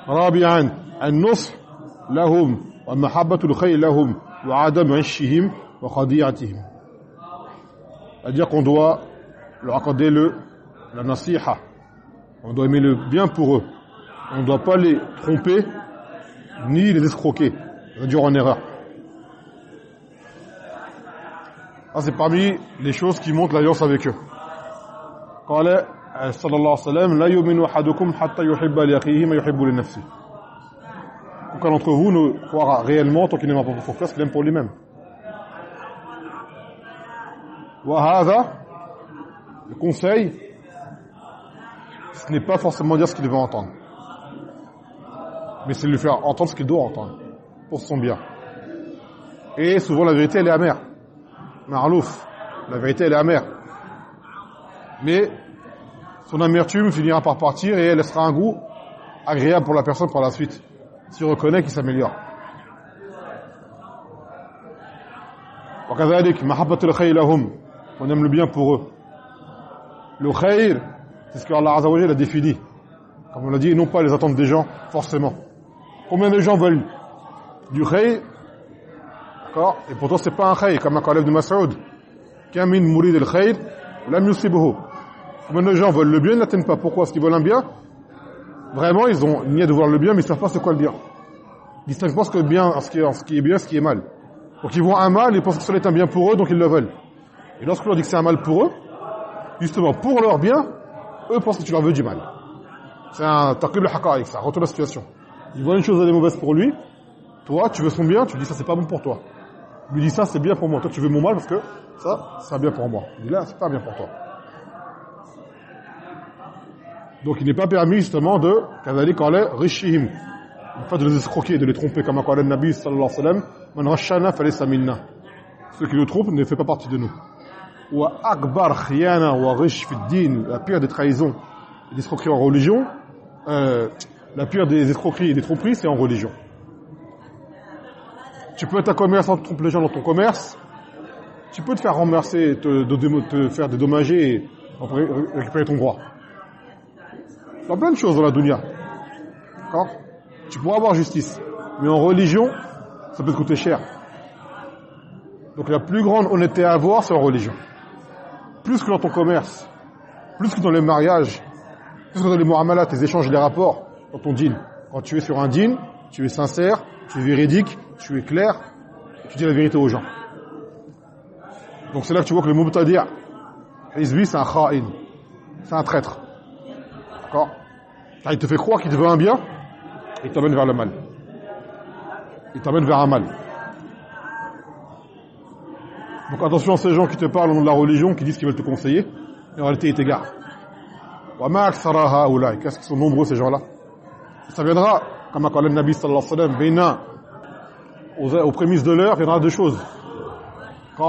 رابعا النصح لهم ومحبة الخير لهم وعدم عشهم وخديعتهم. C'est-à-dire qu'on doit leur accorder la nasiha. On doit aimer le bien pour eux. On ne doit pas les tromper ni les escroquer, réduire en erreur. Ça, c'est parmi les choses qui montrent l'alliance avec eux. قال صلى الله عليه وسلم لا يؤمن أحدكم حتى يحب لأخيه ما يحب لنفسه. Aucun d'entre vous ne croira réellement tant qu'il n'aime pas pour son frère ce qu'il aime pour lui-même. وهذا, le conseil, ce n'est pas forcément dire ce qu'il veut entendre, mais c'est lui faire entendre ce qu'il doit entendre pour son bien. Et souvent la vérité elle est amère. Ma'alouf, la vérité elle est amère. Mais son amertume finira par partir et elle laissera un goût agréable pour la personne par la suite, s'il reconnaît qu'il s'améliore. وكذلك محبة الخير لهم, on aime le bien pour eux. Le khayr, c'est ce que Allah Azza wa Jalla a défini, comme on l'a dit, et non pas les attentes des gens forcément. Combien de gens veulent du khayr, d'accord, et pourtant c'est pas un khayr, comme a Khalid ibn Mas'ud, qu'un min mourid al khayr lam yusibuhu. Combien de gens veulent le bien, ils n'atteignent pas. Pourquoi? Parce qu'ils veulent un bien. Vraiment, ils ont nié de voir le bien, mais ils ne savent pas c'est quoi le bien. Ils ne distinguent pas ce qui est bien, ce qui est bien, ce qui est mal. Donc ils voient un mal, ils pensent que cela est un bien pour eux, donc ils le veulent. Et lorsqu'on leur dit que c'est un mal pour eux, justement, pour leur bien, eux pensent que tu leur veux du mal. C'est un taqib al-haqa'iq, ça retourne la situation. Ils voient une chose elle est mauvaise pour lui, toi, tu veux son bien, tu dis ça c'est pas bon pour toi. Il lui dit ça c'est bien pour moi, toi tu veux mon mal parce que ça, c'est bien pour moi. Il dit là, c'est pas bien pour toi. Donc il n'est pas permis justement de kadhalik qala rishihim, pas de les escroquer, de les tromper, comme a dit le Nabi sallallahu alayhi wa sallam, man rashana falaysa minna. Ceux qui le trompent ne fait pas partie de nous. Wa akbar khiyana wa rish fi ad-din, la pire des trahisons et des escroqueries en religion, la pire des escroqueries et des tromperies, c'est en religion. Tu peux être un commerçant, tromper les gens dans ton commerce, tu peux te faire renverser, te faire dédommager et récupérer ton droit. Il y a plein de choses dans la dunya. D'accord? Tu pourras avoir justice. Mais en religion, ça peut te coûter cher. Donc la plus grande honnêteté à avoir, c'est en religion. Plus que dans ton commerce, plus que dans les mariages, plus que dans les mu'amalat, tes échanges et les rapports, dans ton dîn. Quand tu es sur un dîn, tu es sincère, tu es véridique, tu es clair, tu dis la vérité aux gens. Donc c'est là que tu vois que le mubtadi', hizbi, c'est un kha'in, c'est un traître. D'accord? Il te fait croire qu'il te veut un bien, et il t'amène vers le mal. Il t'amène vers un mal. Donc attention à ces gens qui te parlent au nom de la religion, qui disent qu'ils veulent te conseiller, et en réalité ils t'égarent. Qu'est-ce qu'ils sont nombreux ces gens-là? Ça viendra, comme a dit le Nabi sallallahu alayhi wa sallam, aux prémices de l'heure, il y en aura deux choses. On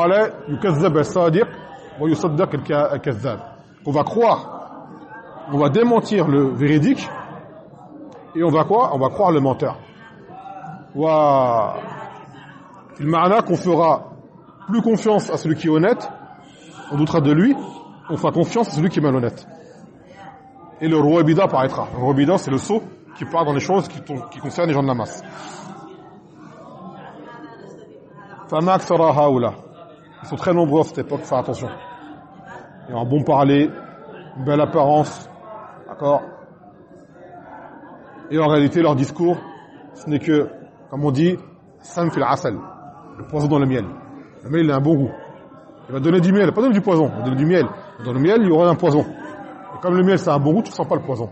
va croire, on va démentir le véridique, et on va quoi? On va croire le menteur. Il ma'ana qu'on fera plus confiance à celui qui est honnête, on doutera de lui, on fera confiance à celui qui est malhonnête. Et le rouabida paraîtra. Le rouabida, c'est le sot qui part dans les choses qui concernent les gens de la masse. Ils sont très nombreux à cette époque, faire attention. Ils ont un bon parler, une belle apparence, d'accord? Et en réalité, leur discours, ce n'est que, comme on dit, sam fil asal, le poison dans le miel. Le miel, il a un bon goût. Il va donner du miel, pas donner du poison, il va donner du miel. Dans le miel, il y aura un poison. Et comme le miel, c'est un bon goût, tu ne sens pas le poison.